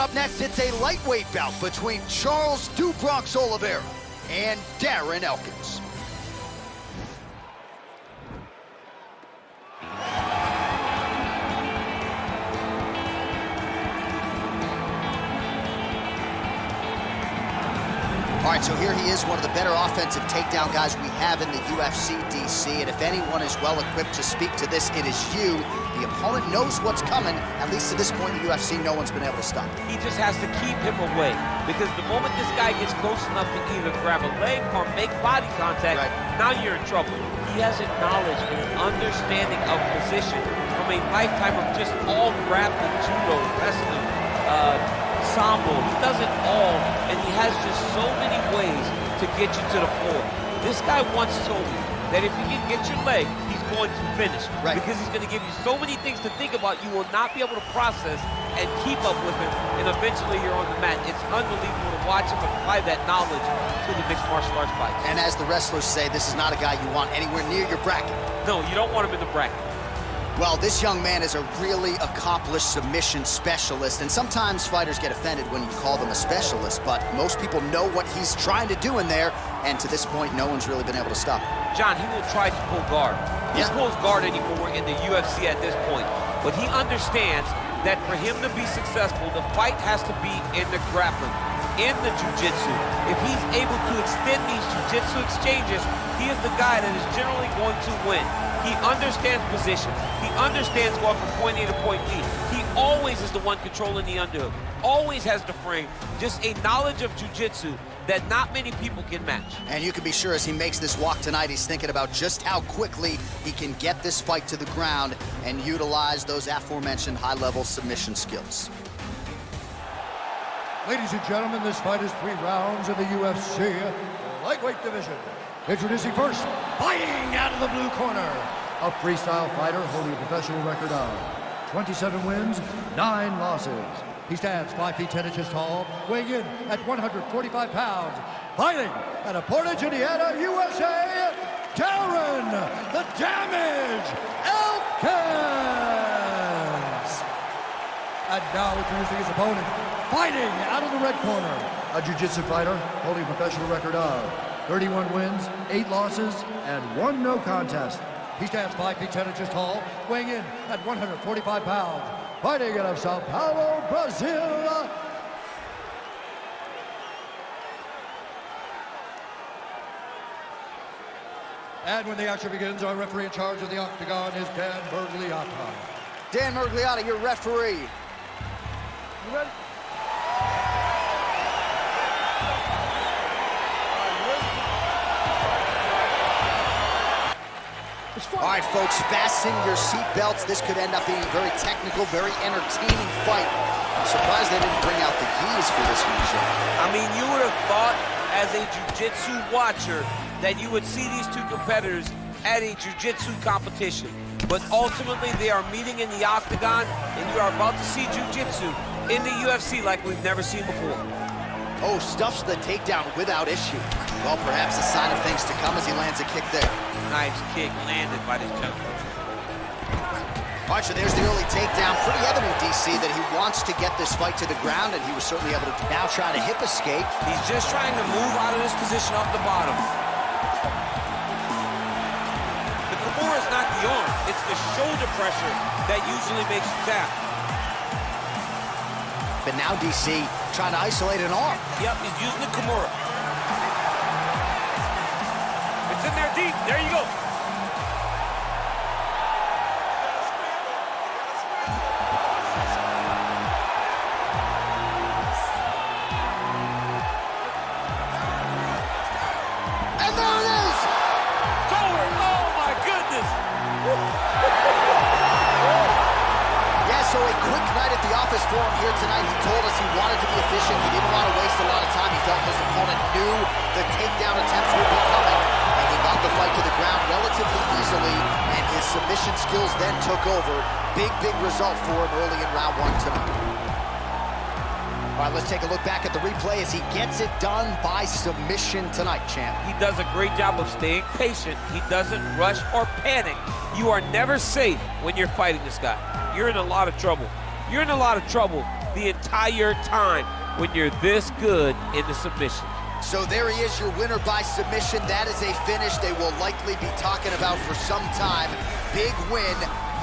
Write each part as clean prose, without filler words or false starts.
up next, it's a lightweight bout between Charles "Du Bronx" Oliveira and Darren Elkins. All right, so here he is, one of the better offensive takedown guys we have in the UFC, DC. And if anyone is well-equipped to speak to this, it is you. The opponent knows what's coming. At least to this point in the UFC, no one's been able to stop him. He just has to keep him away. Because the moment this guy gets close enough to either grab a leg or make body contact, now you're in trouble. He has a knowledge and an understanding of position from a lifetime of just all grappling, judo, wrestling, sambo. He does it all, and he has just so many ways to get you to the floor. This guy once told me that if you can get your leg, he's going to finish. Because he's going to give you so many things to think about, you will not be able to process and keep up with him, and eventually you're on the mat. It's unbelievable to watch him apply that knowledge to the mixed martial arts fights. And as the wrestlers say, this is not a guy you want anywhere near your bracket. No, you don't want him in the bracket. Well, this young man is a really accomplished submission specialist, and sometimes fighters get offended when you call them a specialist, but most people know what he's trying to do in there, and to this point, no one's really been able to stop him. John, he will try to pull guard. He pulls guard anymore in the UFC at this point, but he understands that for him to be successful, the fight has to be in the grappling, in the jiu-jitsu. If he's able to extend these jiu-jitsu exchanges, he is the guy that is generally going to win. He understands position. He understands going from point A to point B. He always is the one controlling the underhook. Always has the frame. Just a knowledge of jiu-jitsu that not many people can match. And you can be sure as he makes this walk tonight, he's thinking about just how quickly he can get this fight to the ground and utilize those aforementioned high-level submission skills. Ladies and gentlemen, this fight is 3 rounds in the UFC lightweight division. Introducing first, fighting out of the blue corner, a freestyle fighter holding a professional record of 27 wins, 9 losses. He stands 5 feet 10 inches tall, weighing in at 145 pounds. Fighting out of Portage, Indiana, USA, Darren the Damage Elkins. And now introducing his opponent, fighting out of the red corner, a jiu-jitsu fighter holding a professional record of 31 wins, 8 losses, and 1 no contest. He stands 5 feet 10 inches tall, weighing in at 145 pounds. Fighting out of Sao Paulo, Brazil. And when the action begins, our referee in charge of the octagon is Dan Mergliotta. Dan Mergliotta, your referee. You ready? All right, folks, fasten your seatbelts. This could end up being a very technical, very entertaining fight. I'm surprised they didn't bring out the gis for this one, Jim. I mean, you would have thought as a jiu-jitsu watcher that you would see these 2 competitors at a jiu-jitsu competition. But ultimately, they are meeting in the octagon, and you are about to see jiu-jitsu in the UFC like we've never seen before. Oh, stuffs the takedown without issue. Well, perhaps a sign of things to come as he lands a kick there. Nice kick landed by this gentleman. All right, so there's the early takedown. Pretty evident, DC, that he wants to get this fight to the ground, and he was certainly able to now try to hip escape. He's just trying to move out of this position off the bottom. The Kimura is not the arm. It's the shoulder pressure that usually makes you tap. But now DC trying to isolate an arm. Yep, he's using the Kimura. It's in there deep. There you go. And there it is! Forward. Oh, my goodness. Yeah, so a quick night at the office for him here tonight. He told us he wanted to be efficient. He didn't want to waste a lot of time. He felt his opponent knew the takedown attempts would be coming, and he got the fight to the ground relatively easily, and his submission skills then took over. Big, big result for him early in round 1 tonight. All right, let's take a look back at the replay as he gets it done by submission tonight, champ. He does a great job of staying patient. He doesn't rush or panic. You are never safe when you're fighting this guy. You're in a lot of trouble. You're in a lot of trouble the entire time when you're this good in the submission. So there he is, your winner by submission. That is a finish they will likely be talking about for some time. Big win,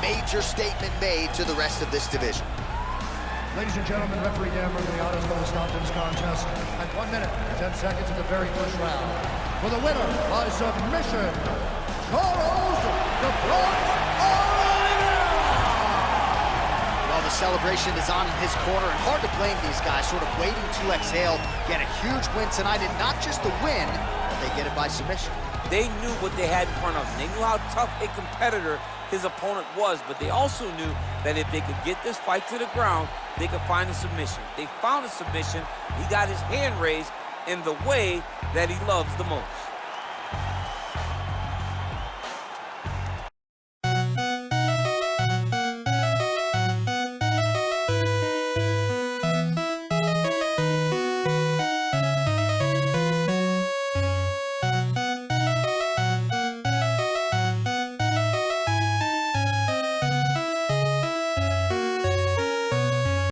major statement made to the rest of this division. Ladies and gentlemen, referee Dan Murgliano's going to stop this contest at 1 minute and 10 seconds in the very first round. For the winner by submission, Charles the Bronx Oliveira! Well, the celebration is on in his corner, and hard to blame these guys, sort of waiting to exhale, get a huge win tonight, and not just the win, but they get it by submission. They knew what they had in front of them. They knew how tough a competitor his opponent was, but they also knew that if they could get this fight to the ground, they could find a submission. They found a submission. He got his hand raised in the way that he loves the most.